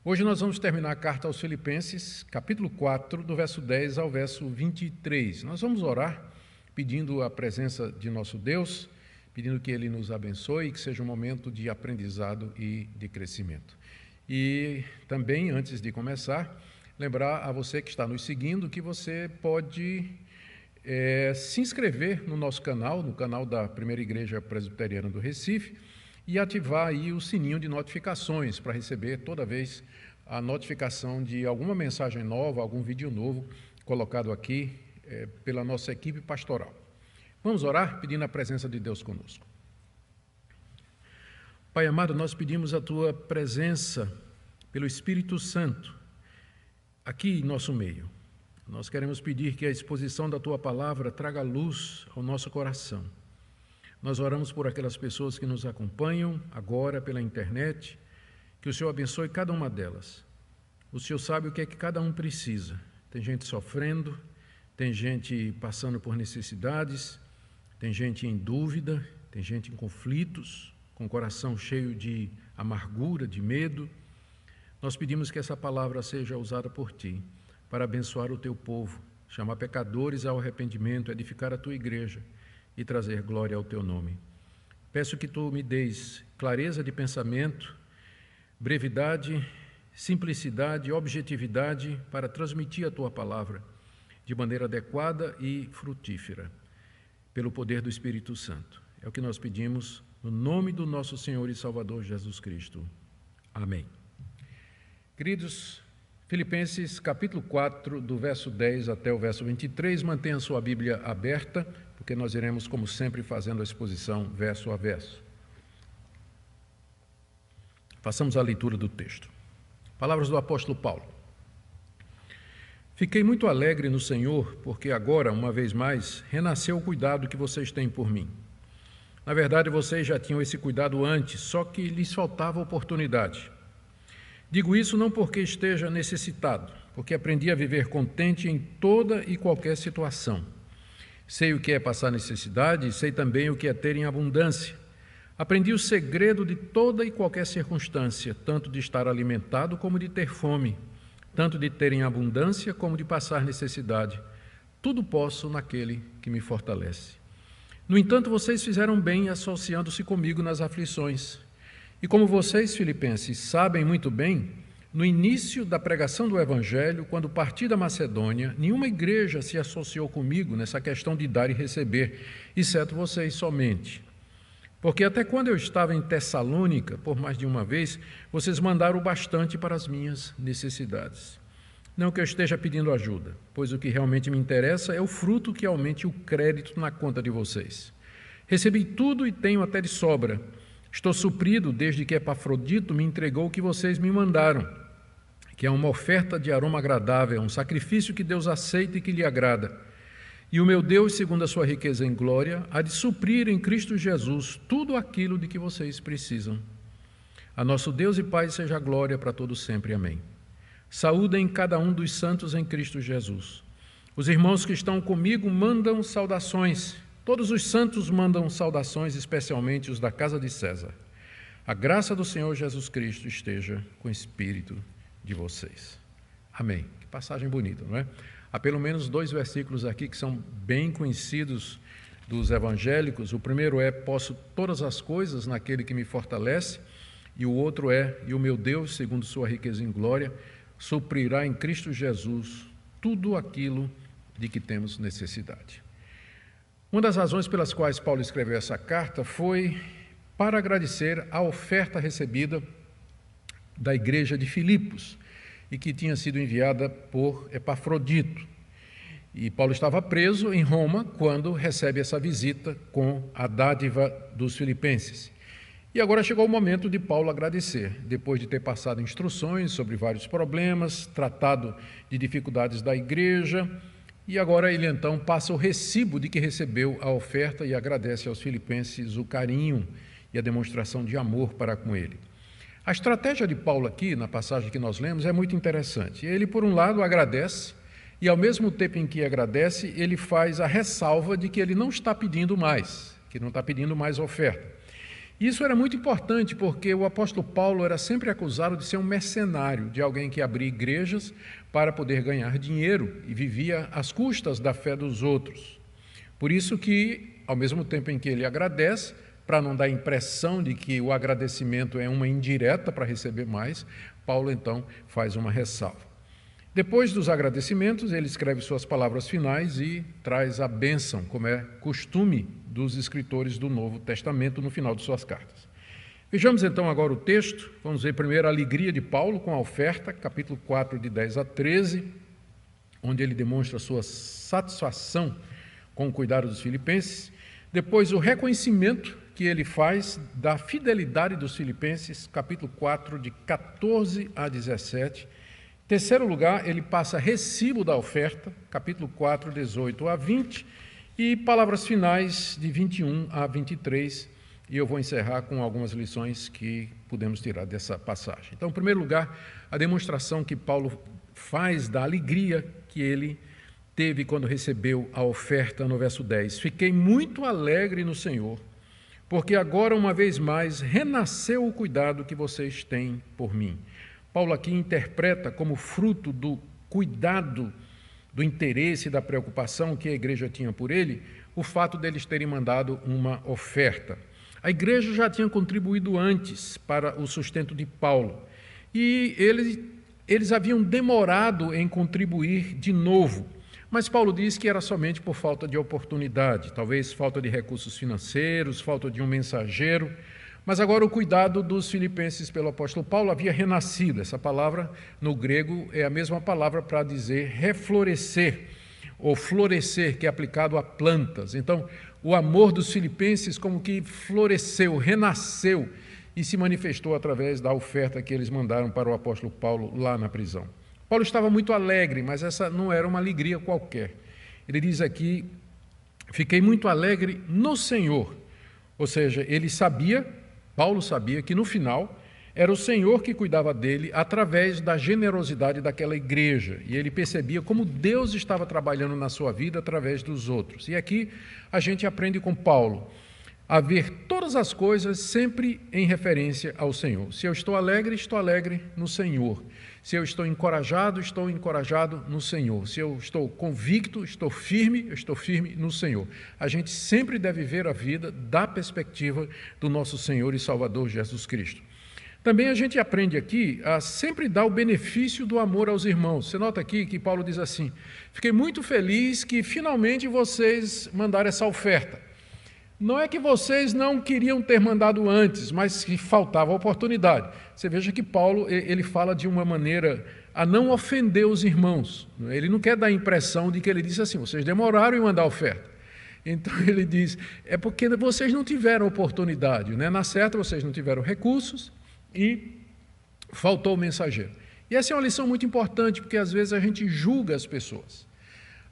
Hoje nós vamos terminar a carta aos Filipenses, capítulo 4, do verso 10 ao verso 23. Nós vamos orar pedindo a presença de nosso Deus, pedindo que Ele nos abençoe e que seja um momento de aprendizado e de crescimento. E também, antes de começar, lembrar a você que está nos seguindo que você pode se inscrever no nosso canal, no canal da Primeira Igreja Presbiteriana do Recife, e ativar aí o sininho de notificações para receber toda vez a notificação de alguma mensagem nova, algum vídeo novo colocado aqui pela nossa equipe pastoral. Vamos orar pedindo a presença de Deus conosco. Pai amado, nós pedimos a Tua presença pelo Espírito Santo aqui em nosso meio. Nós queremos pedir que a exposição da Tua palavra traga luz ao nosso coração. Nós oramos por aquelas pessoas que nos acompanham agora pela internet, que o Senhor abençoe cada uma delas. O Senhor sabe o que é que cada um precisa. Tem gente sofrendo, tem gente passando por necessidades, tem gente em dúvida, tem gente em conflitos, com o coração cheio de amargura, de medo. Nós pedimos que essa palavra seja usada por Ti para abençoar o Teu povo, chamar pecadores ao arrependimento, edificar a Tua igreja e trazer glória ao Teu nome. Peço que Tu me deis clareza de pensamento, brevidade, simplicidade, objetividade para transmitir a Tua palavra de maneira adequada e frutífera, pelo poder do Espírito Santo. É o que nós pedimos no nome do nosso Senhor e Salvador Jesus Cristo. Amém. Queridos, Filipenses capítulo 4, do verso 10 até o verso 23, mantenha a sua Bíblia aberta, porque nós iremos, como sempre, fazendo a exposição verso a verso. Façamos a leitura do texto. Palavras do apóstolo Paulo. Fiquei muito alegre no Senhor, porque agora, uma vez mais, renasceu o cuidado que vocês têm por mim. Na verdade, vocês já tinham esse cuidado antes, só que lhes faltava oportunidade. Digo isso não porque esteja necessitado, porque aprendi a viver contente em toda e qualquer situação. Sei o que é passar necessidade e sei também o que é ter em abundância. Aprendi o segredo de toda e qualquer circunstância, tanto de estar alimentado como de ter fome, tanto de ter em abundância como de passar necessidade. Tudo posso naquele que me fortalece. No entanto, vocês fizeram bem associando-se comigo nas aflições. E como vocês, filipenses, sabem muito bem, no início da pregação do Evangelho, quando parti da Macedônia, nenhuma igreja se associou comigo nessa questão de dar e receber, exceto vocês somente. Porque até quando eu estava em Tessalônica, por mais de uma vez, vocês mandaram bastante para as minhas necessidades. Não que eu esteja pedindo ajuda, pois o que realmente me interessa é o fruto que aumente o crédito na conta de vocês. Recebi tudo e tenho até de sobra. Estou suprido desde que Epafrodito me entregou o que vocês me mandaram, que é uma oferta de aroma agradável, um sacrifício que Deus aceita e que lhe agrada. E o meu Deus, segundo a sua riqueza em glória, há de suprir em Cristo Jesus tudo aquilo de que vocês precisam. A nosso Deus e Pai seja a glória para todos sempre. Amém. Saúdem cada um dos santos em Cristo Jesus. Os irmãos que estão comigo mandam saudações. Todos os santos mandam saudações, especialmente os da casa de César. A graça do Senhor Jesus Cristo esteja com o espírito de vocês. Amém. Que passagem bonita, não é? Há pelo menos 2 versículos aqui que são bem conhecidos dos evangélicos. O primeiro é: posso todas as coisas naquele que me fortalece. E o outro é: e o meu Deus, segundo sua riqueza em glória, suprirá em Cristo Jesus tudo aquilo de que temos necessidade. Uma das razões pelas quais Paulo escreveu essa carta foi para agradecer a oferta recebida da igreja de Filipos e que tinha sido enviada por Epafrodito. E Paulo estava preso em Roma quando recebe essa visita com a dádiva dos filipenses. E agora chegou o momento de Paulo agradecer, depois de ter passado instruções sobre vários problemas, tratado de dificuldades da igreja. E agora ele então passa o recibo de que recebeu a oferta e agradece aos filipenses o carinho e a demonstração de amor para com ele. A estratégia de Paulo aqui, na passagem que nós lemos, é muito interessante. Ele, por um lado, agradece e, ao mesmo tempo em que agradece, ele faz a ressalva de que ele não está pedindo mais, que não está pedindo mais oferta. Isso era muito importante porque o apóstolo Paulo era sempre acusado de ser um mercenário, de alguém que abria igrejas para poder ganhar dinheiro e vivia às custas da fé dos outros. Por isso que, ao mesmo tempo em que ele agradece, para não dar a impressão de que o agradecimento é uma indireta para receber mais, Paulo então faz uma ressalva. Depois dos agradecimentos, ele escreve suas palavras finais e traz a bênção, como é costume dos escritores do Novo Testamento no final de suas cartas. Vejamos então agora o texto. Vamos ver primeiro a alegria de Paulo com a oferta, capítulo 4, de 10 a 13, onde ele demonstra sua satisfação com o cuidado dos filipenses. Depois o reconhecimento que ele faz da fidelidade dos filipenses, capítulo 4, de 14 a 17. Em terceiro lugar, ele passa recibo da oferta, capítulo 4, 18 a 20, e palavras finais de 21 a 23, e eu vou encerrar com algumas lições que podemos tirar dessa passagem. Então, em primeiro lugar, a demonstração que Paulo faz da alegria que ele teve quando recebeu a oferta no verso 10. Fiquei muito alegre no Senhor, porque agora, uma vez mais, renasceu o cuidado que vocês têm por mim. Paulo aqui interpreta como fruto do cuidado, do interesse, da preocupação que a igreja tinha por ele, o fato deles terem mandado uma oferta. A igreja já tinha contribuído antes para o sustento de Paulo e eles haviam demorado em contribuir de novo, mas Paulo diz que era somente por falta de oportunidade, talvez falta de recursos financeiros, falta de um mensageiro. Mas agora o cuidado dos filipenses pelo apóstolo Paulo havia renascido. Essa palavra no grego é a mesma palavra para dizer reflorescer ou florescer, que é aplicado a plantas. Então, o amor dos filipenses como que floresceu, renasceu e se manifestou através da oferta que eles mandaram para o apóstolo Paulo lá na prisão. Paulo estava muito alegre, mas essa não era uma alegria qualquer. Ele diz aqui, fiquei muito alegre no Senhor. Ou seja, Paulo sabia que no final era o Senhor que cuidava dele através da generosidade daquela igreja. E ele percebia como Deus estava trabalhando na sua vida através dos outros. E aqui a gente aprende com Paulo a ver todas as coisas sempre em referência ao Senhor. Se eu estou alegre no Senhor. Se eu estou encorajado no Senhor. Se eu estou convicto, estou firme no Senhor. A gente sempre deve ver a vida da perspectiva do nosso Senhor e Salvador Jesus Cristo. Também a gente aprende aqui a sempre dar o benefício do amor aos irmãos. Você nota aqui que Paulo diz assim, fiquei muito feliz que finalmente vocês mandaram essa oferta. Não é que vocês não queriam ter mandado antes, mas que faltava oportunidade. Você veja que Paulo ele fala de uma maneira a não ofender os irmãos. Ele não quer dar a impressão de que ele disse assim, vocês demoraram em mandar a oferta. Então ele diz, é porque vocês não tiveram oportunidade, né? Na certa vocês não tiveram recursos e faltou o mensageiro. E essa é uma lição muito importante, porque às vezes a gente julga as pessoas.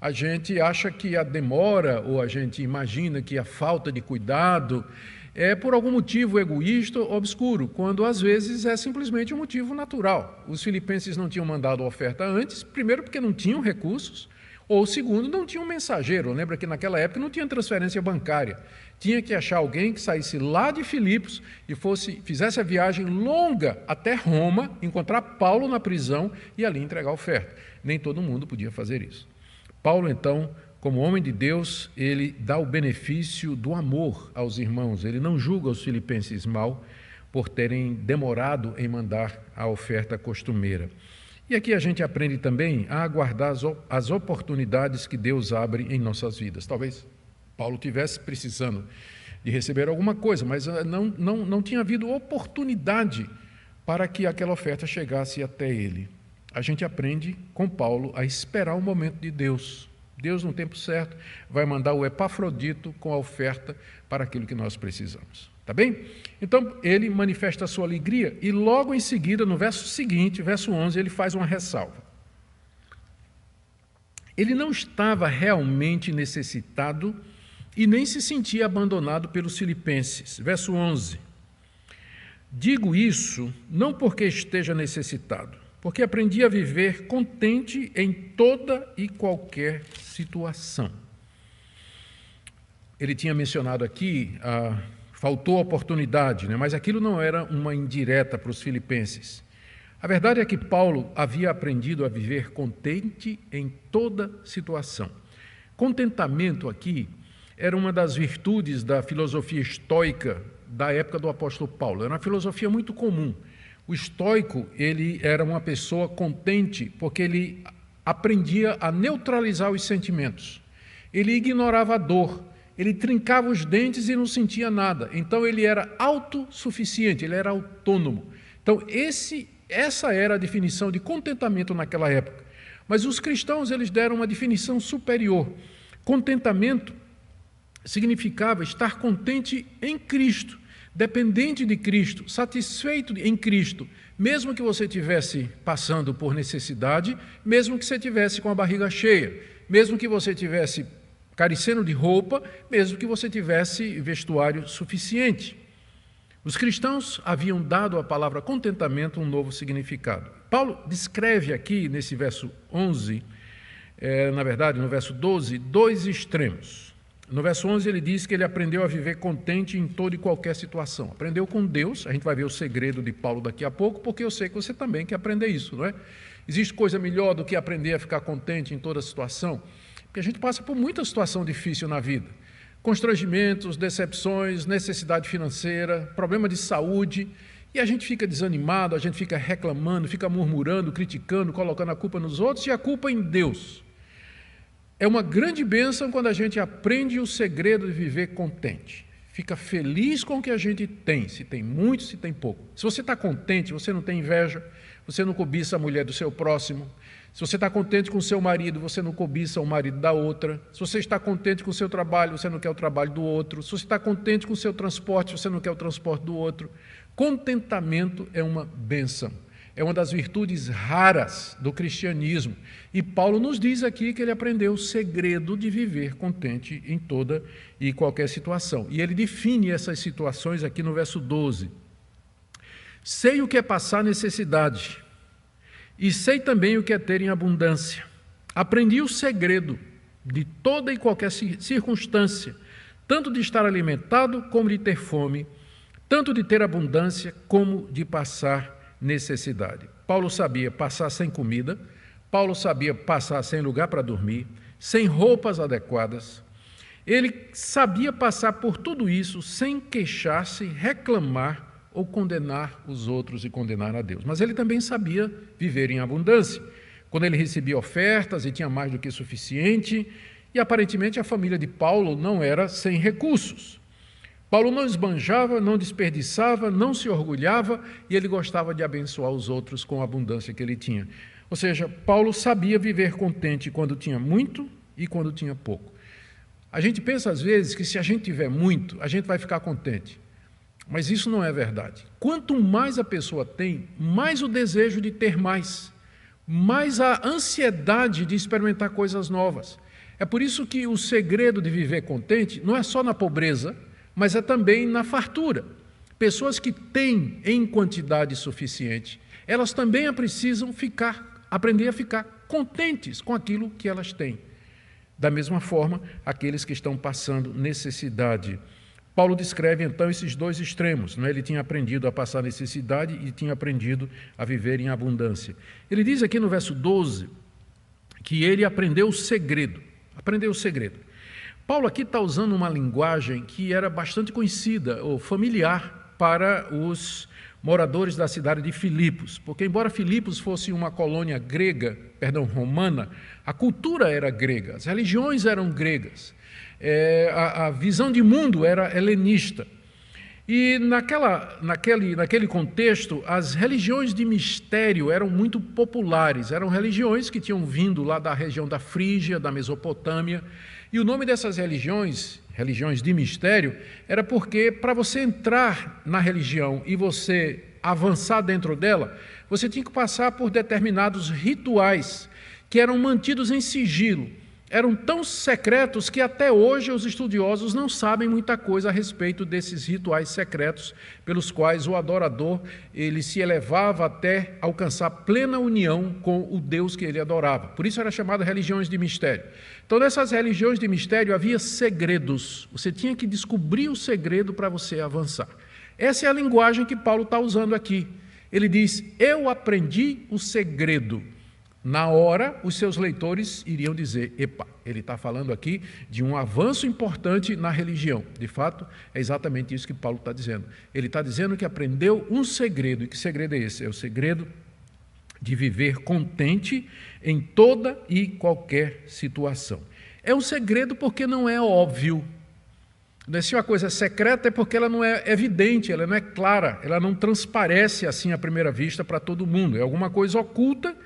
A gente acha que a demora, ou a gente imagina que a falta de cuidado é por algum motivo egoísta ou obscuro, quando às vezes é simplesmente um motivo natural. Os filipenses não tinham mandado a oferta antes, primeiro porque não tinham recursos, ou segundo, não tinham mensageiro. Lembra que naquela época não tinha transferência bancária. Tinha que achar alguém que saísse lá de Filipos e fizesse a viagem longa até Roma, encontrar Paulo na prisão e ali entregar a oferta. Nem todo mundo podia fazer isso. Paulo, então, como homem de Deus, ele dá o benefício do amor aos irmãos. Ele não julga os filipenses mal por terem demorado em mandar a oferta costumeira. E aqui a gente aprende também a aguardar as oportunidades que Deus abre em nossas vidas. Talvez Paulo tivesse precisando de receber alguma coisa, mas não tinha havido oportunidade para que aquela oferta chegasse até ele. A gente aprende com Paulo a esperar o momento de Deus. Deus, no tempo certo, vai mandar o Epafrodito com a oferta para aquilo que nós precisamos. Tá bem? Então, ele manifesta a sua alegria e logo em seguida, no verso seguinte, verso 11, ele faz uma ressalva. Ele não estava realmente necessitado e nem se sentia abandonado pelos filipenses. Verso 11. Digo isso não porque esteja necessitado, porque aprendi a viver contente em toda e qualquer situação. Ele tinha mencionado aqui a faltou oportunidade, né? Mas aquilo não era uma indireta para os filipenses. A verdade é que Paulo havia aprendido a viver contente em toda situação. Contentamento aqui era uma das virtudes da filosofia estoica da época do apóstolo Paulo. Era uma filosofia muito comum. O estoico, ele era uma pessoa contente porque ele aprendia a neutralizar os sentimentos. Ele ignorava a dor, ele trincava os dentes e não sentia nada. Então ele era autossuficiente, ele era autônomo. Então essa era a definição de contentamento naquela época. Mas os cristãos, eles deram uma definição superior. Contentamento significava estar contente em Cristo, dependente de Cristo, satisfeito em Cristo, mesmo que você estivesse passando por necessidade, mesmo que você estivesse com a barriga cheia, mesmo que você estivesse carecendo de roupa, mesmo que você tivesse vestuário suficiente. Os cristãos haviam dado à palavra contentamento um novo significado. Paulo descreve aqui, nesse verso 11, na verdade, no verso 12, dois extremos. No verso 11 ele diz que ele aprendeu a viver contente em toda e qualquer situação. Aprendeu com Deus, a gente vai ver o segredo de Paulo daqui a pouco, porque eu sei que você também quer aprender isso, não é? Existe coisa melhor do que aprender a ficar contente em toda situação? Porque a gente passa por muita situação difícil na vida. Constrangimentos, decepções, necessidade financeira, problema de saúde, e a gente fica desanimado, a gente fica reclamando, fica murmurando, criticando, colocando a culpa nos outros e a culpa em Deus. É uma grande bênção quando a gente aprende o segredo de viver contente. Fica feliz com o que a gente tem, se tem muito, se tem pouco. Se você está contente, você não tem inveja, você não cobiça a mulher do seu próximo. Se você está contente com o seu marido, você não cobiça o marido da outra. Se você está contente com o seu trabalho, você não quer o trabalho do outro. Se você está contente com o seu transporte, você não quer o transporte do outro. Contentamento é uma bênção. É uma das virtudes raras do cristianismo. E Paulo nos diz aqui que ele aprendeu o segredo de viver contente em toda e qualquer situação. E ele define essas situações aqui no verso 12. Sei o que é passar necessidade, e sei também o que é ter em abundância. Aprendi o segredo de toda e qualquer circunstância, tanto de estar alimentado como de ter fome, tanto de ter abundância como de passar necessidade. Paulo sabia passar sem comida, Paulo sabia passar sem lugar para dormir, sem roupas adequadas. Ele sabia passar por tudo isso sem queixar-se, reclamar ou condenar os outros e condenar a Deus. Mas ele também sabia viver em abundância. Quando ele recebia ofertas e tinha mais do que suficiente, e aparentemente a família de Paulo não era sem recursos. Paulo não esbanjava, não desperdiçava, não se orgulhava, e ele gostava de abençoar os outros com a abundância que ele tinha. Ou seja, Paulo sabia viver contente quando tinha muito e quando tinha pouco. A gente pensa às vezes que se a gente tiver muito, a gente vai ficar contente. Mas isso não é verdade. Quanto mais a pessoa tem, mais o desejo de ter mais a ansiedade de experimentar coisas novas. É por isso que o segredo de viver contente não é só na pobreza, mas é também na fartura. Pessoas que têm em quantidade suficiente, elas também precisam aprender a ficar contentes com aquilo que elas têm. Da mesma forma, aqueles que estão passando necessidade. Paulo descreve então esses dois extremos, né? Ele tinha aprendido a passar necessidade e tinha aprendido a viver em abundância. Ele diz aqui no verso 12 que ele aprendeu o segredo. Paulo aqui está usando uma linguagem que era bastante conhecida ou familiar para os moradores da cidade de Filipos, porque embora Filipos fosse uma colônia romana, a cultura era grega, as religiões eram gregas, a visão de mundo era helenista. E naquele contexto, as religiões de mistério eram muito populares, eram religiões que tinham vindo lá da região da Frígia, da Mesopotâmia, e o nome dessas religiões de mistério, era porque para você entrar na religião e você avançar dentro dela, você tinha que passar por determinados rituais que eram mantidos em sigilo. eram tão secretos que até hoje os estudiosos não sabem muita coisa a respeito desses rituais secretos pelos quais o adorador ele se elevava até alcançar plena união com o Deus que ele adorava. Por isso era chamado religiões de mistério. Então, nessas religiões de mistério havia segredos. Você tinha que descobrir o segredo para você avançar. Essa é a linguagem que Paulo está usando aqui. Ele diz, eu aprendi o segredo. Na hora, os seus leitores iriam dizer, epa, ele está falando aqui de um avanço importante na religião. De fato, é exatamente isso que Paulo está dizendo. Ele está dizendo que aprendeu um segredo. E que segredo é esse? É o segredo de viver contente em toda e qualquer situação. É um segredo porque não é óbvio. Se uma coisa é secreta é porque ela não é evidente, ela não é clara, ela não transparece assim à primeira vista para todo mundo. É alguma coisa oculta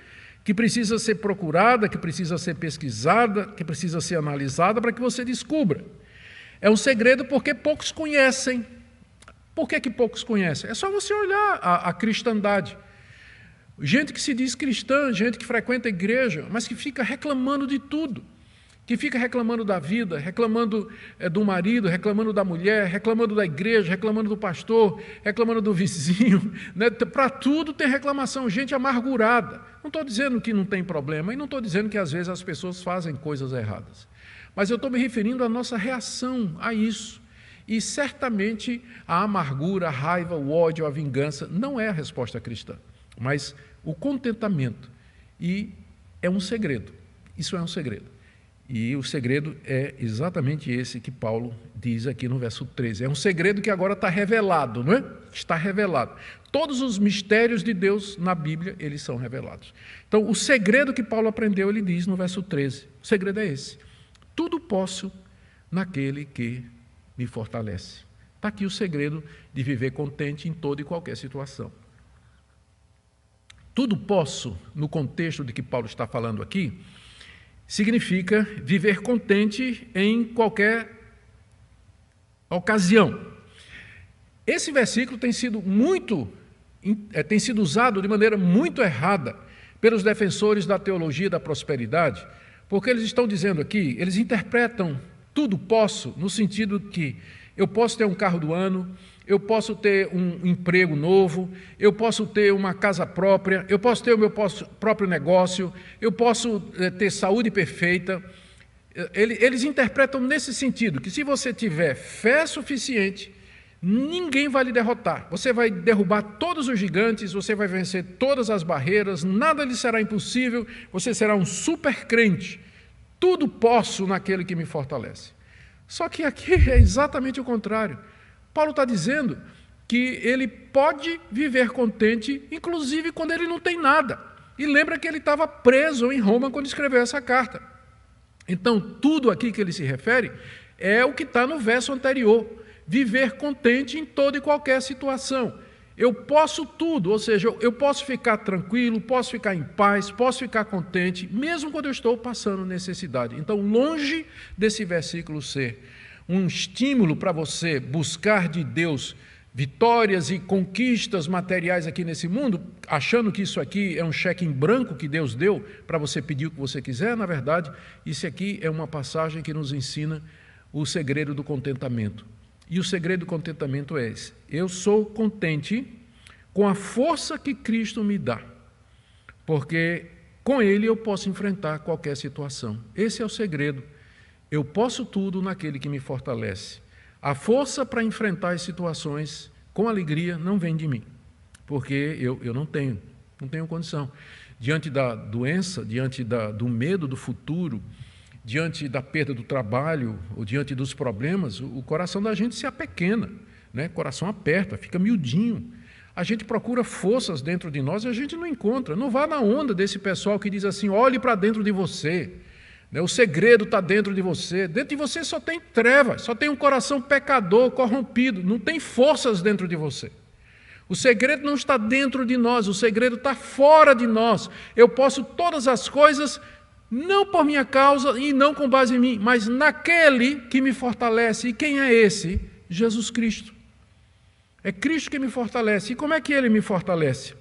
que precisa ser procurada, que precisa ser pesquisada, que precisa ser analisada para que você descubra. É um segredo porque poucos conhecem. Por que poucos conhecem? É só você olhar a cristandade. Gente que se diz cristã, gente que frequenta a igreja, mas que fica reclamando de tudo. Que fica reclamando da vida, reclamando do marido, reclamando da mulher, reclamando da igreja, reclamando do pastor, reclamando do vizinho. Né? Para tudo tem reclamação, gente amargurada. Não estou dizendo que não tem problema, e não estou dizendo que às vezes as pessoas fazem coisas erradas. Mas eu estou me referindo à nossa reação a isso. E certamente a amargura, a raiva, o ódio, a vingança não é a resposta cristã. Mas o contentamento, e é um segredo. Isso é um segredo. E o segredo é exatamente esse que Paulo diz aqui no verso 13. É um segredo que agora está revelado, não é? Está revelado. Todos os mistérios de Deus na Bíblia, eles são revelados. Então, o segredo que Paulo aprendeu, ele diz no verso 13. O segredo é esse. Tudo posso naquele que me fortalece. Está aqui o segredo de viver contente em toda e qualquer situação. Tudo posso, no contexto de que Paulo está falando aqui, significa viver contente em qualquer ocasião. Esse versículo tem sido usado de maneira muito errada pelos defensores da teologia da prosperidade, porque eles estão dizendo aqui, eles interpretam tudo posso no sentido que eu posso ter um carro do ano, eu posso ter um emprego novo, eu posso ter uma casa própria, eu posso ter o meu próprio negócio, eu posso ter saúde perfeita. Eles interpretam nesse sentido, que se você tiver fé suficiente, ninguém vai lhe derrotar. Você vai derrubar todos os gigantes, você vai vencer todas as barreiras, nada lhe será impossível, você será um super crente. Tudo posso naquele que me fortalece. Só que aqui é exatamente o contrário. Paulo está dizendo que ele pode viver contente, inclusive quando ele não tem nada. E lembra que ele estava preso em Roma quando escreveu essa carta. Então, tudo aqui que ele se refere é o que está no verso anterior. Viver contente em toda e qualquer situação. Eu posso tudo, ou seja, eu posso ficar tranquilo, posso ficar em paz, posso ficar contente, mesmo quando eu estou passando necessidade. Então, longe desse versículo ser um estímulo para você buscar de Deus vitórias e conquistas materiais aqui nesse mundo, achando que isso aqui é um cheque em branco que Deus deu para você pedir o que você quiser, na verdade, isso aqui é uma passagem que nos ensina o segredo do contentamento. E o segredo do contentamento é esse: eu sou contente com a força que Cristo me dá, porque com Ele eu posso enfrentar qualquer situação. Esse é o segredo. Eu posso tudo naquele que me fortalece. A força para enfrentar as situações com alegria não vem de mim, porque eu não tenho condição. Diante da doença, diante do medo do futuro, diante da perda do trabalho, ou diante dos problemas, o coração da gente se apequena, né? O coração aperta, fica miudinho. A gente procura forças dentro de nós e a gente não encontra. Não vá na onda desse pessoal que diz assim, olhe para dentro de você. O segredo está dentro de você. Dentro de você só tem trevas, só tem um coração pecador, corrompido. Não tem forças dentro de você. O segredo não está dentro de nós, o segredo está fora de nós. Eu posso todas as coisas, não por minha causa e não com base em mim, mas naquele que me fortalece. E quem é esse? Jesus Cristo. É Cristo que me fortalece. E como é que Ele me fortalece?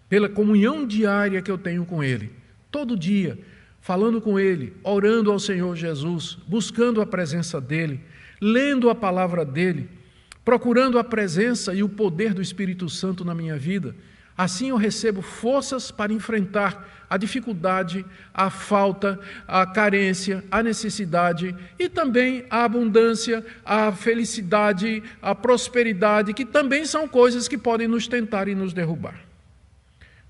Pela comunhão diária que eu tenho com Ele. Todo dia. falando com Ele, orando ao Senhor Jesus, buscando a presença dEle, lendo a palavra dEle, procurando a presença e o poder do Espírito Santo na minha vida, assim eu recebo forças para enfrentar a dificuldade, a falta, a carência, a necessidade e também a abundância, a felicidade, a prosperidade, que também são coisas que podem nos tentar e nos derrubar.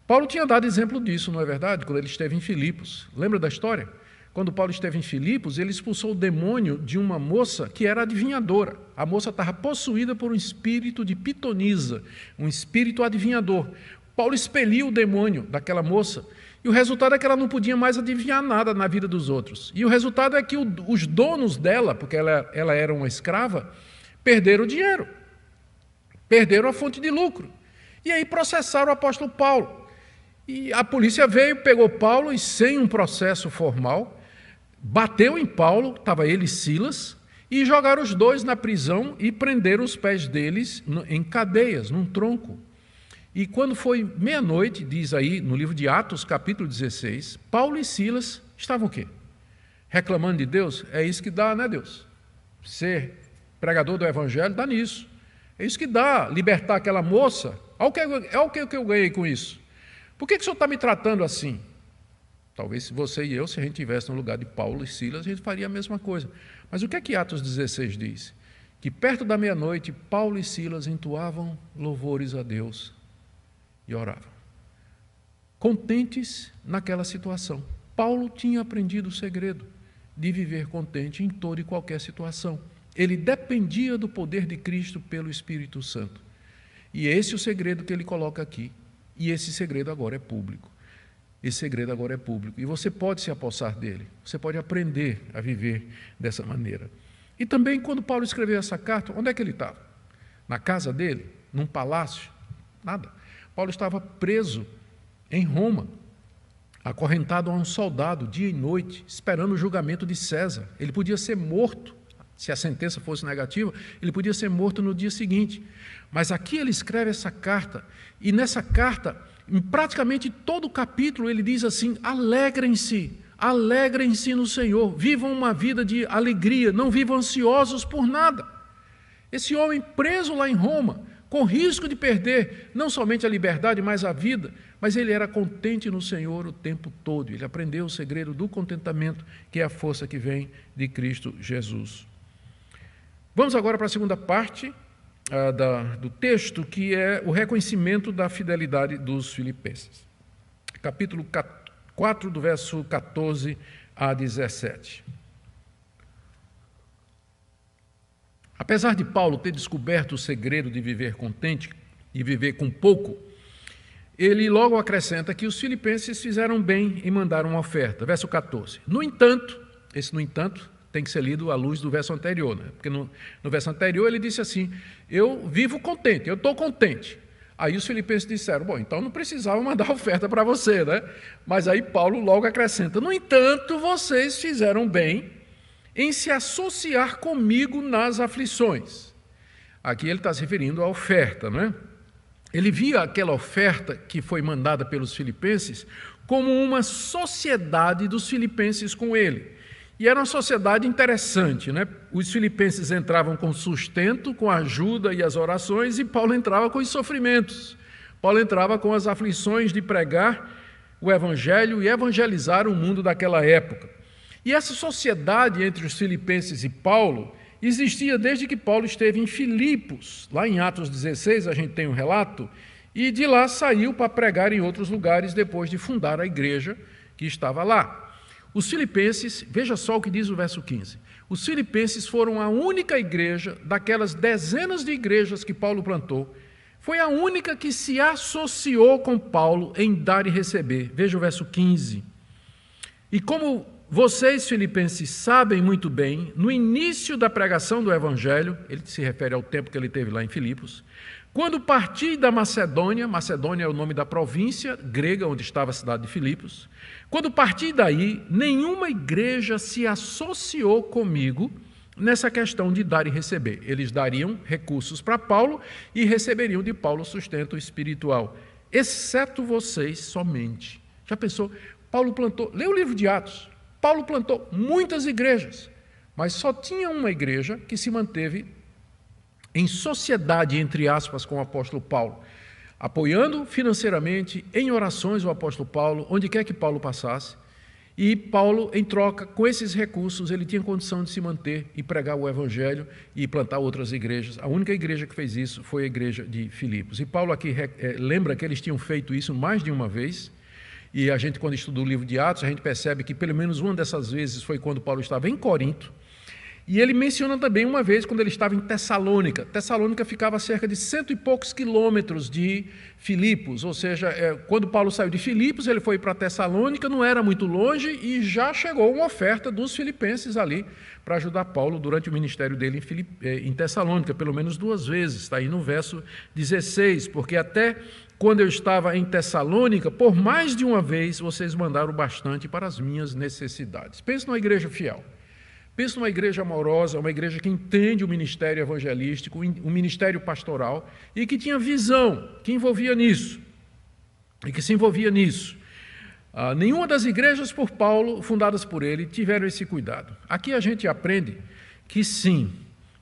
Paulo tinha dado exemplo disso, não é verdade? Quando ele esteve em Filipos. Lembra da história? Quando Paulo esteve em Filipos, ele expulsou o demônio de uma moça que era adivinhadora. A moça estava possuída por um espírito de pitonisa, um espírito adivinhador. Paulo expeliu o demônio daquela moça, e o resultado é que ela não podia mais adivinhar nada na vida dos outros. E o resultado é que os donos dela, porque ela era uma escrava, perderam o dinheiro, perderam a fonte de lucro. E aí processaram o apóstolo Paulo. E a polícia veio, pegou Paulo e, sem um processo formal, bateu em Paulo, estava ele e Silas, e jogaram os dois na prisão e prenderam os pés deles em cadeias, num tronco. E quando foi meia-noite, diz aí no livro de Atos, capítulo 16, Paulo e Silas estavam o quê? Reclamando de Deus? É isso que dá, né, Deus? Ser pregador do evangelho dá nisso. É isso que dá, libertar aquela moça. Olha o que eu ganhei com isso. Por que o senhor está me tratando assim? Talvez se você e eu, se a gente estivesse no lugar de Paulo e Silas, a gente faria a mesma coisa. Mas o que é que Atos 16 diz? Que perto da meia-noite, Paulo e Silas entoavam louvores a Deus e oravam, contentes naquela situação. Paulo tinha aprendido o segredo de viver contente em toda e qualquer situação. Ele dependia do poder de Cristo pelo Espírito Santo. E esse é o segredo que ele coloca aqui. E esse segredo agora é público. Esse segredo agora é público. E você pode se apossar dele. Você pode aprender a viver dessa maneira. E também, quando Paulo escreveu essa carta, onde é que ele estava? Na casa dele? Num palácio? Nada. Paulo estava preso em Roma, acorrentado a um soldado dia e noite, esperando o julgamento de César. Ele podia ser morto, se a sentença fosse negativa, ele podia ser morto no dia seguinte. Mas aqui ele escreve essa carta, e nessa carta, em praticamente todo o capítulo, ele diz assim: alegrem-se no Senhor, vivam uma vida de alegria, não vivam ansiosos por nada. Esse homem preso lá em Roma, com risco de perder não somente a liberdade, mas a vida, mas ele era contente no Senhor o tempo todo. Ele aprendeu o segredo do contentamento, que é a força que vem de Cristo Jesus. Vamos agora para a segunda parte do texto, que é o reconhecimento da fidelidade dos filipenses. Capítulo 4, do verso 14 a 17. Apesar de Paulo ter descoberto o segredo de viver contente e viver com pouco, ele logo acrescenta que os filipenses fizeram bem em mandar uma oferta. Verso 14. No entanto, esse no entanto tem que ser lido à luz do verso anterior, né? Porque no verso anterior ele disse assim: eu vivo contente, eu estou contente. Aí os filipenses disseram: bom, então não precisava mandar oferta para você, né? Mas aí Paulo logo acrescenta: no entanto, vocês fizeram bem em se associar comigo nas aflições. Aqui ele está se referindo à oferta, não é? Ele via aquela oferta que foi mandada pelos filipenses como uma sociedade dos filipenses com ele. E era uma sociedade interessante, né? Os filipenses entravam com sustento, com a ajuda e as orações, e Paulo entrava com os sofrimentos. Paulo entrava com as aflições de pregar o evangelho e evangelizar o mundo daquela época. E essa sociedade entre os filipenses e Paulo existia desde que Paulo esteve em Filipos. Lá em Atos 16 a gente tem um relato, e de lá saiu para pregar em outros lugares depois de fundar a igreja que estava lá. Os filipenses, veja só o que diz o verso 15, os filipenses foram a única igreja daquelas dezenas de igrejas que Paulo plantou, foi a única que se associou com Paulo em dar e receber. Veja o verso 15. E como vocês, filipenses, sabem muito bem, no início da pregação do Evangelho, ele se refere ao tempo que ele teve lá em Filipos, quando parti da Macedônia, Macedônia é o nome da província grega onde estava a cidade de Filipos, quando parti daí, nenhuma igreja se associou comigo nessa questão de dar e receber. Eles dariam recursos para Paulo e receberiam de Paulo sustento espiritual, exceto vocês somente. Já pensou? Paulo plantou, lê o livro de Atos, Paulo plantou muitas igrejas, mas só tinha uma igreja que se manteve em sociedade, entre aspas, com o apóstolo Paulo, apoiando financeiramente, em orações, o apóstolo Paulo, onde quer que Paulo passasse. E Paulo, em troca, com esses recursos, ele tinha condição de se manter e pregar o evangelho e plantar outras igrejas. A única igreja que fez isso foi a igreja de Filipos. E Paulo aqui lembra que eles tinham feito isso mais de uma vez. E a gente, quando estuda o livro de Atos, a gente percebe que pelo menos uma dessas vezes foi quando Paulo estava em Corinto. E ele menciona também uma vez quando ele estava em Tessalônica. Tessalônica ficava a cerca de 100 e poucos quilômetros de Filipos, ou seja, quando Paulo saiu de Filipos, ele foi para Tessalônica, não era muito longe, e já chegou uma oferta dos filipenses ali para ajudar Paulo durante o ministério dele em Tessalônica, pelo menos 2 vezes, está aí no verso 16, porque até quando eu estava em Tessalônica, por mais de uma vez, vocês mandaram bastante para as minhas necessidades. Pense numa igreja fiel. Pensa numa igreja amorosa, uma igreja que entende o ministério evangelístico, o ministério pastoral, e que tinha visão, que envolvia nisso, e que se envolvia nisso. Nenhuma das igrejas por Paulo, fundadas por ele, tiveram esse cuidado. Aqui a gente aprende que sim,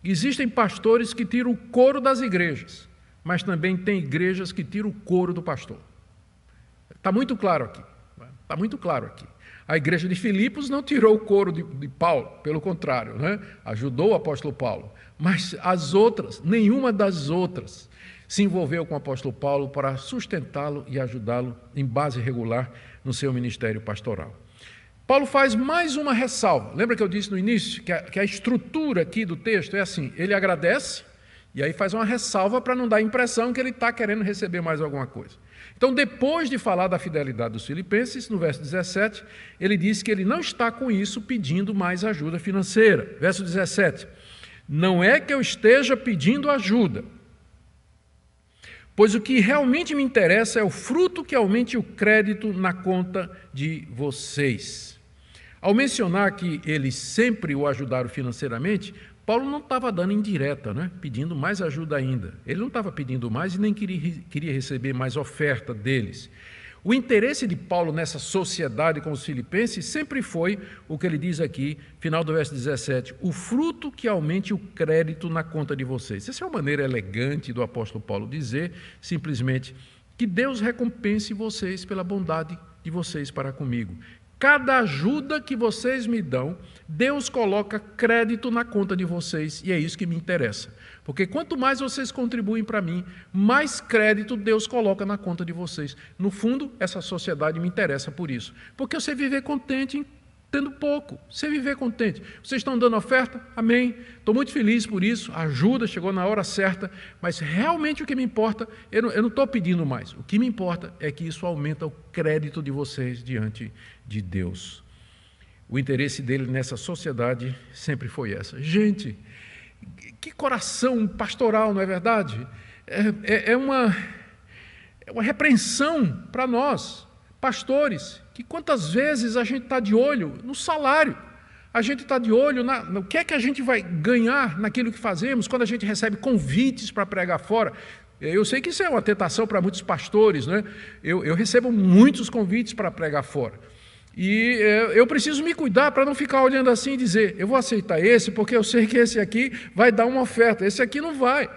existem pastores que tiram o couro das igrejas, mas também tem igrejas que tiram o couro do pastor. Está muito claro aqui. Está muito claro aqui. A igreja de Filipos não tirou o couro de Paulo, pelo contrário, né? Ajudou o apóstolo Paulo. Mas as outras, nenhuma das outras, se envolveu com o apóstolo Paulo para sustentá-lo e ajudá-lo em base regular no seu ministério pastoral. Paulo faz mais uma ressalva. Lembra que eu disse no início que a estrutura aqui do texto é assim, ele agradece e aí faz uma ressalva para não dar a impressão que ele está querendo receber mais alguma coisa. Então, depois de falar da fidelidade dos filipenses, no verso 17, ele diz que ele não está com isso pedindo mais ajuda financeira. Verso 17, não é que eu esteja pedindo ajuda, pois o que realmente me interessa é o fruto que aumente o crédito na conta de vocês. Ao mencionar que eles sempre o ajudaram financeiramente, Paulo não estava dando indireta, né? Pedindo mais ajuda ainda. Ele não estava pedindo mais e nem queria receber mais oferta deles. O interesse de Paulo nessa sociedade com os filipenses sempre foi o que ele diz aqui, final do verso 17, o fruto que aumente o crédito na conta de vocês. Essa é uma maneira elegante do apóstolo Paulo dizer, simplesmente, que Deus recompense vocês pela bondade de vocês para comigo. Cada ajuda que vocês me dão, Deus coloca crédito na conta de vocês, e é isso que me interessa. Porque quanto mais vocês contribuem para mim, mais crédito Deus coloca na conta de vocês. No fundo, essa sociedade me interessa por isso. Porque você viver contente tendo pouco, você viver contente. Vocês estão dando oferta? Amém. Estou muito feliz por isso, a ajuda chegou na hora certa, mas realmente o que me importa, eu não estou pedindo mais. O que me importa é que isso aumenta o crédito de vocês diante de Deus. O interesse dele nessa sociedade sempre foi essa. Gente, que coração pastoral, não é verdade? É uma repreensão para nós, pastores, que quantas vezes a gente está de olho no salário, a gente está de olho no que é que a gente vai ganhar naquilo que fazemos, quando a gente recebe convites para pregar fora. Eu sei que isso é uma tentação para muitos pastores, né? Eu recebo muitos convites para pregar fora. E eu preciso me cuidar para não ficar olhando assim e dizer, eu vou aceitar esse porque eu sei que esse aqui vai dar uma oferta, esse aqui não vai.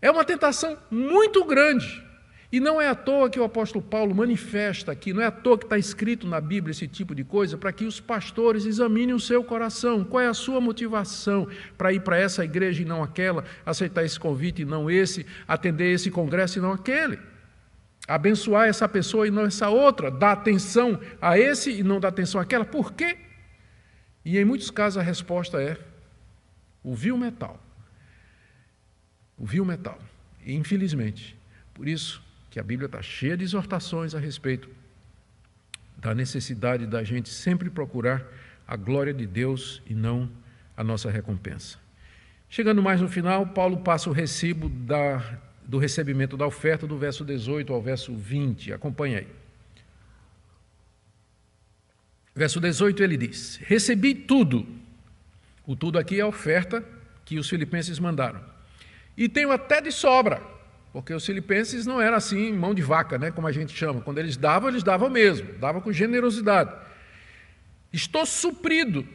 É uma tentação muito grande. E não é à toa que o apóstolo Paulo manifesta aqui, não é à toa que está escrito na Bíblia esse tipo de coisa, para que os pastores examinem o seu coração, qual é a sua motivação para ir para essa igreja e não aquela, aceitar esse convite e não esse, atender esse congresso e não aquele. Abençoar essa pessoa e não essa outra, dar atenção a esse e não dar atenção àquela. Por quê? E em muitos casos a resposta é o vil metal. O vil metal. E infelizmente, por isso que a Bíblia está cheia de exortações a respeito da necessidade da gente sempre procurar a glória de Deus e não a nossa recompensa. Chegando mais no final, Paulo passa o recibo do recebimento da oferta do verso 18 ao verso 20. Acompanhe aí. Verso 18 ele diz, recebi tudo. O tudo aqui é a oferta que os filipenses mandaram. E tenho até de sobra. porque os filipenses não eram assim, mão de vaca, né, como a gente chama. Quando eles davam mesmo, davam com generosidade. Estou suprido,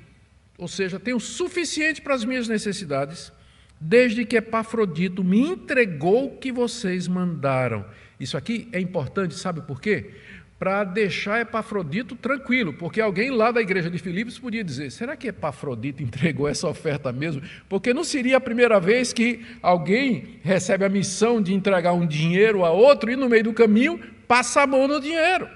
ou seja, tenho o suficiente para as minhas necessidades, desde que Epafrodito me entregou o que vocês mandaram. Isso aqui é importante, sabe por quê? Para deixar Epafrodito tranquilo, porque alguém lá da igreja de Filipos podia dizer, será que Epafrodito entregou essa oferta mesmo? Porque não seria a primeira vez que alguém recebe a missão de entregar um dinheiro a outro e no meio do caminho passa a mão no dinheiro.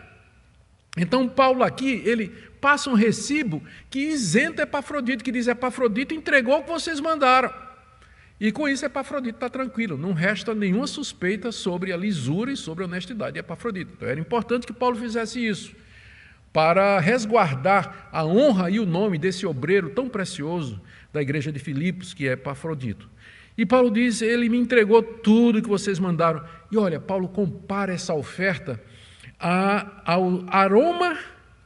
Então Paulo aqui, ele passa um recibo que isenta Epafrodito, que diz, Epafrodito entregou o que vocês mandaram. E com isso Epafrodito está tranquilo, não resta nenhuma suspeita sobre a lisura e sobre a honestidade de Epafrodito. Então era importante que Paulo fizesse isso, para resguardar a honra e o nome desse obreiro tão precioso da igreja de Filipos, que é Epafrodito. E Paulo diz, ele me entregou tudo que vocês mandaram. E olha, Paulo compara essa oferta ao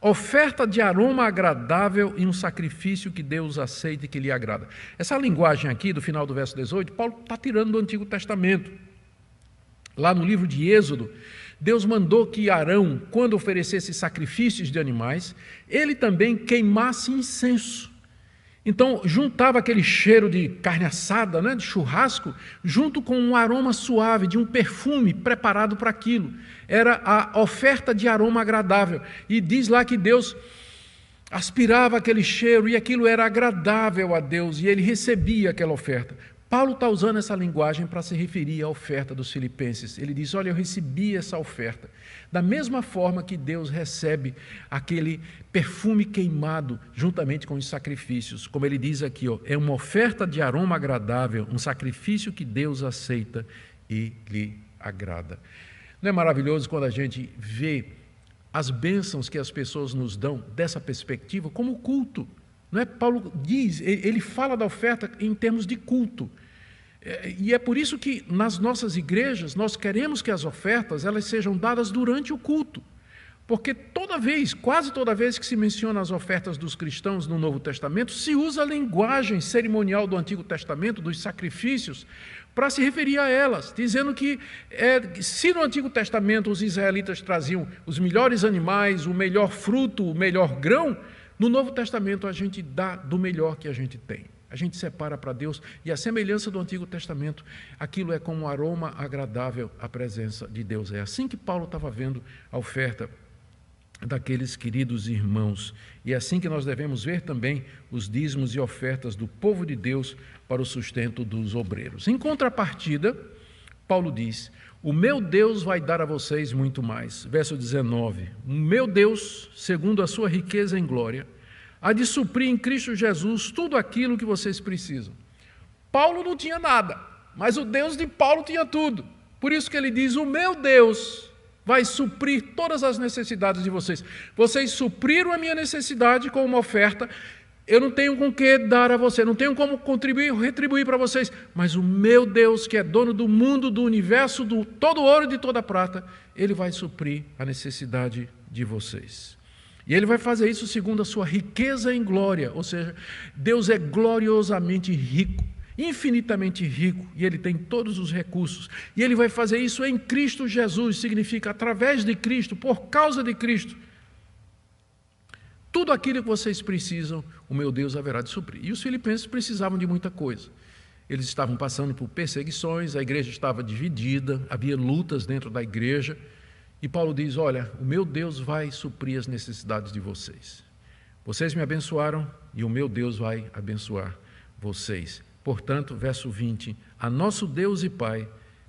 oferta de aroma agradável e um sacrifício que Deus aceita e que lhe agrada. Essa linguagem aqui, do final do verso 18, Paulo está tirando do Antigo Testamento. Lá no livro de Êxodo, Deus mandou que Arão, quando oferecesse sacrifícios de animais, ele também queimasse incenso. Então, juntava aquele cheiro de carne assada, né, de churrasco, junto com um aroma suave, de um perfume preparado para aquilo. Era a oferta de aroma agradável. E diz lá que Deus aspirava aquele cheiro e aquilo era agradável a Deus, e ele recebia aquela oferta. Paulo está usando essa linguagem para se referir à oferta dos filipenses. Ele diz, olha, eu recebi essa oferta. Da mesma forma que Deus recebe aquele perfume queimado juntamente com os sacrifícios. Como ele diz aqui, ó, é uma oferta de aroma agradável, um sacrifício que Deus aceita e lhe agrada. Não é maravilhoso quando a gente vê as bênçãos que as pessoas nos dão dessa perspectiva como culto? Não é? Paulo diz, ele fala da oferta em termos de culto. E é por isso que nas nossas igrejas nós queremos que as ofertas elas sejam dadas durante o culto. Porque quase toda vez que se menciona as ofertas dos cristãos no Novo Testamento, se usa a linguagem cerimonial do Antigo Testamento, dos sacrifícios, para se referir a elas, dizendo que se no Antigo Testamento os israelitas traziam os melhores animais, o melhor fruto, o melhor grão, no Novo Testamento a gente dá do melhor que a gente tem. A gente separa para Deus e a semelhança do Antigo Testamento, aquilo é como um aroma agradável à presença de Deus. É assim que Paulo estava vendo a oferta daqueles queridos irmãos. E é assim que nós devemos ver também os dízimos e ofertas do povo de Deus para o sustento dos obreiros. Em contrapartida, Paulo diz, o meu Deus vai dar a vocês muito mais. Verso 19, o meu Deus, segundo a sua riqueza em glória, há de suprir em Cristo Jesus tudo aquilo que vocês precisam. Paulo não tinha nada, mas o Deus de Paulo tinha tudo. Por isso que ele diz, o meu Deus vai suprir todas as necessidades de vocês. Vocês supriram a minha necessidade com uma oferta. Eu não tenho com que dar a você, não tenho como contribuir, retribuir para vocês, mas o meu Deus, que é dono do mundo, do universo, do todo ouro e de toda prata, ele vai suprir a necessidade de vocês. E ele vai fazer isso segundo a sua riqueza em glória, ou seja, Deus é gloriosamente rico, infinitamente rico, e ele tem todos os recursos. E ele vai fazer isso em Cristo Jesus, significa através de Cristo, por causa de Cristo. Tudo aquilo que vocês precisam, o meu Deus haverá de suprir. E os filipenses precisavam de muita coisa. Eles estavam passando por perseguições, a igreja estava dividida, havia lutas dentro da igreja. E Paulo diz, olha, o meu Deus vai suprir as necessidades de vocês. Vocês me abençoaram e o meu Deus vai abençoar vocês. Portanto, verso 20, a nosso Deus e Pai,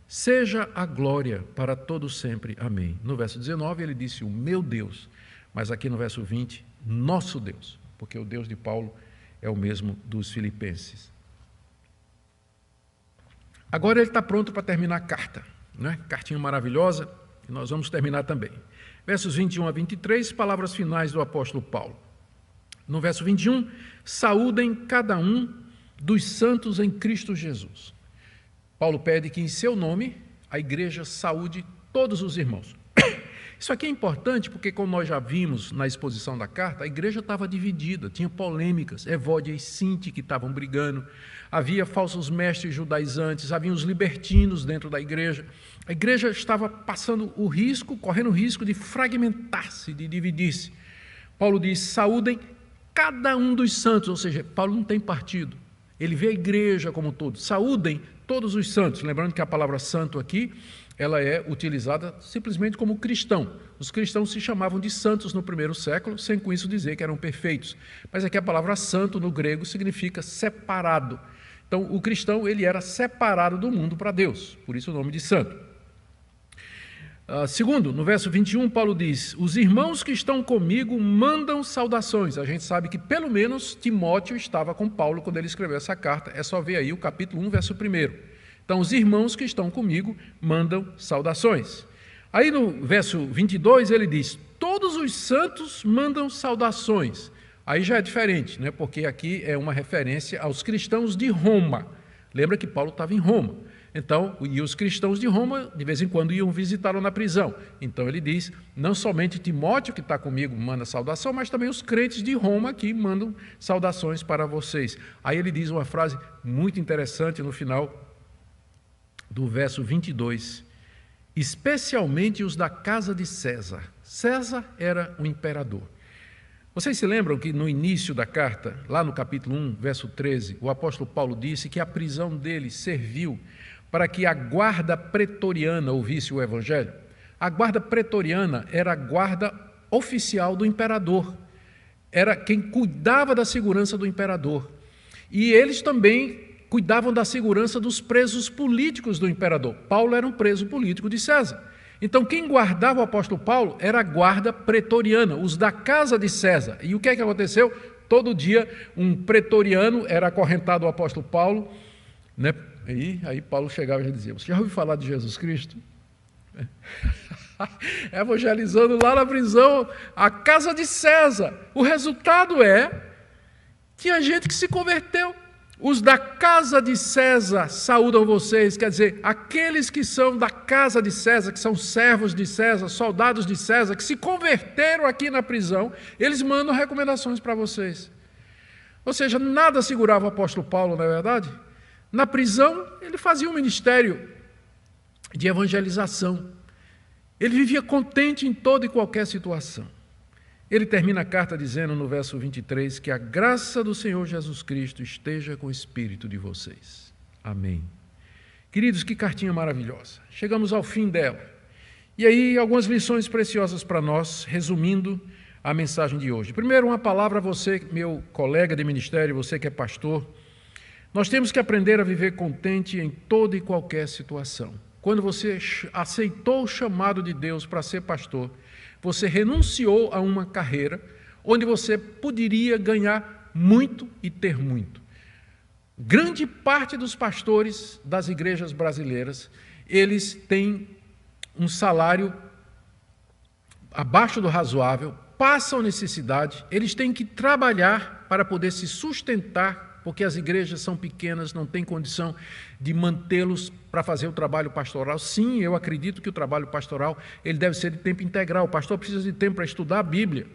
seja a glória para todos sempre. Amém. No verso 19 ele disse, o meu Deus. Mas aqui no verso 20, nosso Deus, porque o Deus de Paulo é o mesmo dos filipenses. Agora ele está pronto para terminar a carta, né? Cartinha maravilhosa, e nós vamos terminar também. Versos 21 a 23, palavras finais do apóstolo Paulo. No verso 21, saúdem cada um dos santos em Cristo Jesus. Paulo pede que em seu nome a igreja saúde todos os irmãos. Isso aqui é importante porque, como nós já vimos na exposição da carta, a igreja estava dividida, tinha polêmicas, Evódia e Sinti que estavam brigando, havia falsos mestres judaizantes, havia os libertinos dentro da igreja. A igreja estava correndo o risco de fragmentar-se, de dividir-se. Paulo diz, saúdem cada um dos santos, ou seja, Paulo não tem partido, ele vê a igreja como um todo, saúdem todos os santos, lembrando que a palavra santo aqui, ela é utilizada simplesmente como cristão. Os cristãos se chamavam de santos no primeiro século, sem com isso dizer que eram perfeitos. Mas aqui a palavra santo no grego significa separado. Então o cristão ele era separado do mundo para Deus, por isso o nome de santo. Segundo, no verso 21, Paulo diz, os irmãos que estão comigo mandam saudações. A gente sabe que pelo menos Timóteo estava com Paulo quando ele escreveu essa carta, é só ver aí o capítulo 1, verso 1. Então, os irmãos que estão comigo mandam saudações. Aí no verso 22 ele diz, todos os santos mandam saudações. Aí já é diferente, né? Porque aqui é uma referência aos cristãos de Roma. Lembra que Paulo estava em Roma. Então, e os cristãos de Roma, de vez em quando, iam visitá-lo na prisão. Então ele diz, não somente Timóteo, que está comigo, manda saudação, mas também os crentes de Roma que mandam saudações para vocês. Aí ele diz uma frase muito interessante no final do verso 22, especialmente os da casa de César. César era o imperador. Vocês se lembram que no início da carta, lá no capítulo 1, verso 13, o apóstolo Paulo disse que a prisão dele serviu para que a guarda pretoriana ouvisse o evangelho? A guarda pretoriana era a guarda oficial do imperador, era quem cuidava da segurança do imperador. E eles também cuidavam da segurança dos presos políticos do imperador. Paulo era um preso político de César. Então, quem guardava o apóstolo Paulo era a guarda pretoriana, os da casa de César. E o que é que aconteceu? Todo dia, um pretoriano era acorrentado ao apóstolo Paulo, né? E aí Paulo chegava e já dizia, você já ouviu falar de Jesus Cristo? Evangelizando lá na prisão, a casa de César. O resultado tinha gente que se converteu. Os da casa de César saúdam vocês, quer dizer, aqueles que são da casa de César, que são servos de César, soldados de César, que se converteram aqui na prisão, eles mandam recomendações para vocês. Ou seja, nada segurava o apóstolo Paulo, não é verdade? Na prisão, ele fazia um ministério de evangelização. Ele vivia contente em toda e qualquer situação. Ele termina a carta dizendo no verso 23 que a graça do Senhor Jesus Cristo esteja com o espírito de vocês. Amém. Queridos, que cartinha maravilhosa. Chegamos ao fim dela. E aí, algumas lições preciosas para nós, resumindo a mensagem de hoje. Primeiro, uma palavra a você, meu colega de ministério, você que é pastor. Nós temos que aprender a viver contente em toda e qualquer situação. Quando você aceitou o chamado de Deus para ser pastor, você renunciou a uma carreira onde você poderia ganhar muito e ter muito. Grande parte dos pastores das igrejas brasileiras, eles têm um salário abaixo do razoável, passam necessidade, eles têm que trabalhar para poder se sustentar, porque as igrejas são pequenas, não têm condição de mantê-los para fazer o trabalho pastoral. Sim, eu acredito que o trabalho pastoral ele deve ser de tempo integral. O pastor precisa de tempo para estudar a Bíblia.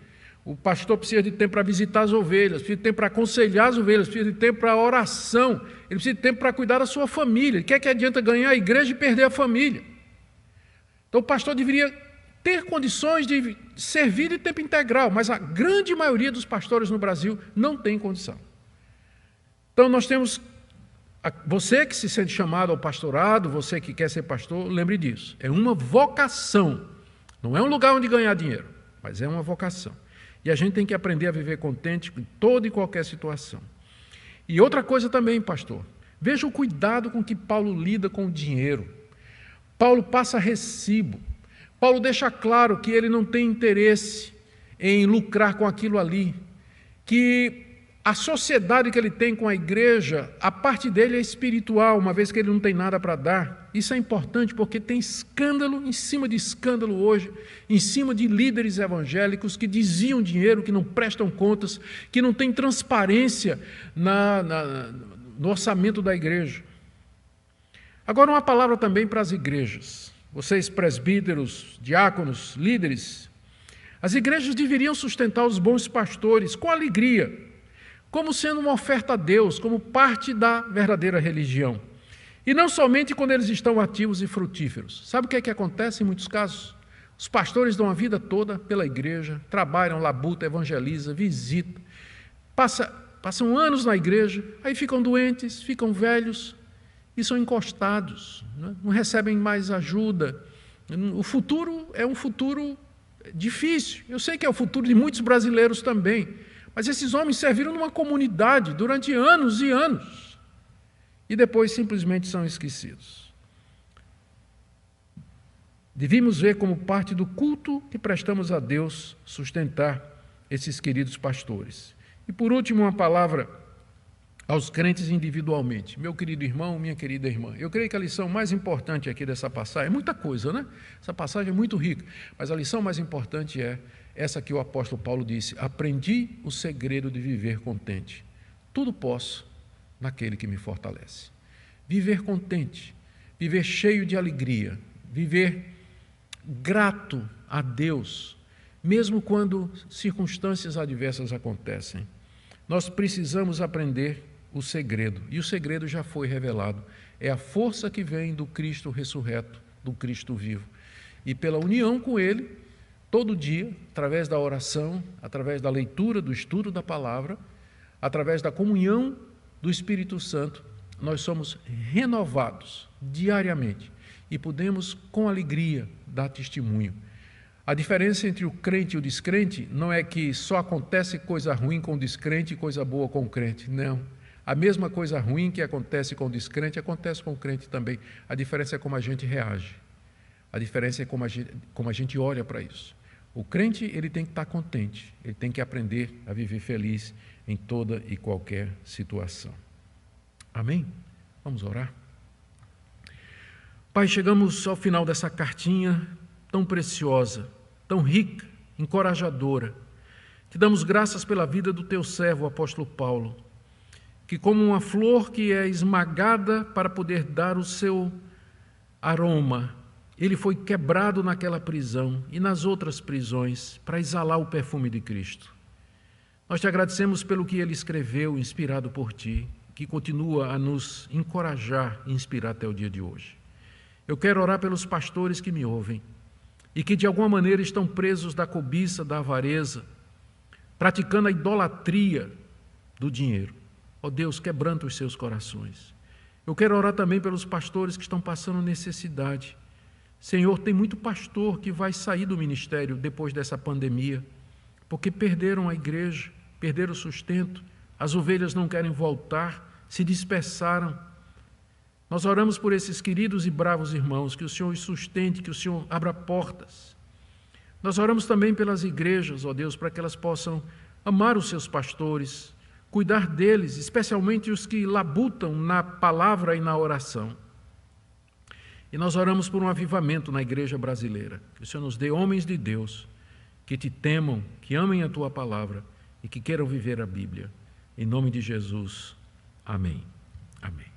O pastor precisa de tempo para visitar as ovelhas, precisa de tempo para aconselhar as ovelhas, precisa de tempo para oração, ele precisa de tempo para cuidar da sua família. O que é que adianta ganhar a igreja e perder a família? Então o pastor deveria ter condições de servir de tempo integral, mas a grande maioria dos pastores no Brasil não tem condição. Então nós temos, você que se sente chamado ao pastorado, você que quer ser pastor, lembre disso, é uma vocação, não é um lugar onde ganhar dinheiro, mas é uma vocação. E a gente tem que aprender a viver contente em toda e qualquer situação. E outra coisa também, pastor, veja o cuidado com que Paulo lida com o dinheiro. Paulo passa recibo, Paulo deixa claro que ele não tem interesse em lucrar com aquilo ali, que a sociedade que ele tem com a igreja, a parte dele é espiritual, uma vez que ele não tem nada para dar. Isso é importante porque tem escândalo em cima de escândalo hoje, em cima de líderes evangélicos que desviam dinheiro, que não prestam contas, que não têm transparência no orçamento da igreja. Agora, uma palavra também para as igrejas. vocês presbíteros, diáconos, líderes, as igrejas deveriam sustentar os bons pastores com alegria, como sendo uma oferta a Deus, como parte da verdadeira religião. E não somente quando eles estão ativos e frutíferos. Sabe o que é que acontece em muitos casos? Os pastores dão a vida toda pela igreja, trabalham, labutam, evangelizam, visitam, passam anos na igreja, aí ficam doentes, ficam velhos e são encostados, não recebem mais ajuda. O futuro é um futuro difícil. Eu sei que é o futuro de muitos brasileiros também, mas esses homens serviram numa comunidade durante anos e anos e depois simplesmente são esquecidos. Devíamos ver como parte do culto que prestamos a Deus sustentar esses queridos pastores. E por último, uma palavra aos crentes individualmente. Meu querido irmão, minha querida irmã, eu creio que a lição mais importante aqui dessa passagem, é muita coisa, né? Essa passagem é muito rica, mas a lição mais importante é essa que o apóstolo Paulo disse: aprendi o segredo de viver contente. Tudo posso naquele que me fortalece. Viver contente, viver cheio de alegria, viver grato a Deus, mesmo quando circunstâncias adversas acontecem. Nós precisamos aprender o segredo, e o segredo já foi revelado. É a força que vem do Cristo ressurreto, do Cristo vivo. E pela união com Ele, todo dia, através da oração, através da leitura, do estudo da palavra, através da comunhão do Espírito Santo, nós somos renovados diariamente e podemos, com alegria, dar testemunho. A diferença entre o crente e o descrente não é que só acontece coisa ruim com o descrente e coisa boa com o crente. Não. A mesma coisa ruim que acontece com o descrente acontece com o crente também. A diferença é como a gente reage. A diferença é como a gente olha para isso. O crente, ele tem que estar contente, ele tem que aprender a viver feliz em toda e qualquer situação. Amém? Vamos orar? Pai, chegamos ao final dessa cartinha tão preciosa, tão rica, encorajadora. Te damos graças pela vida do teu servo, o apóstolo Paulo, que como uma flor que é esmagada para poder dar o seu aroma, ele foi quebrado naquela prisão e nas outras prisões para exalar o perfume de Cristo. Nós te agradecemos pelo que ele escreveu, inspirado por ti, que continua a nos encorajar e inspirar até o dia de hoje. Eu quero orar pelos pastores que me ouvem e que de alguma maneira estão presos da cobiça, da avareza, praticando a idolatria do dinheiro. Ó Deus, quebranta os seus corações. Eu quero orar também pelos pastores que estão passando necessidade. Senhor, tem muito pastor que vai sair do ministério depois dessa pandemia, porque perderam a igreja, perderam o sustento, as ovelhas não querem voltar, se dispersaram. Nós oramos por esses queridos e bravos irmãos, que o Senhor os sustente, que o Senhor abra portas. Nós oramos também pelas igrejas, ó Deus, para que elas possam amar os seus pastores, cuidar deles, especialmente os que labutam na palavra e na oração. E nós oramos por um avivamento na igreja brasileira, que o Senhor nos dê homens de Deus, que te temam, que amem a tua palavra e que queiram viver a Bíblia. Em nome de Jesus, amém. Amém.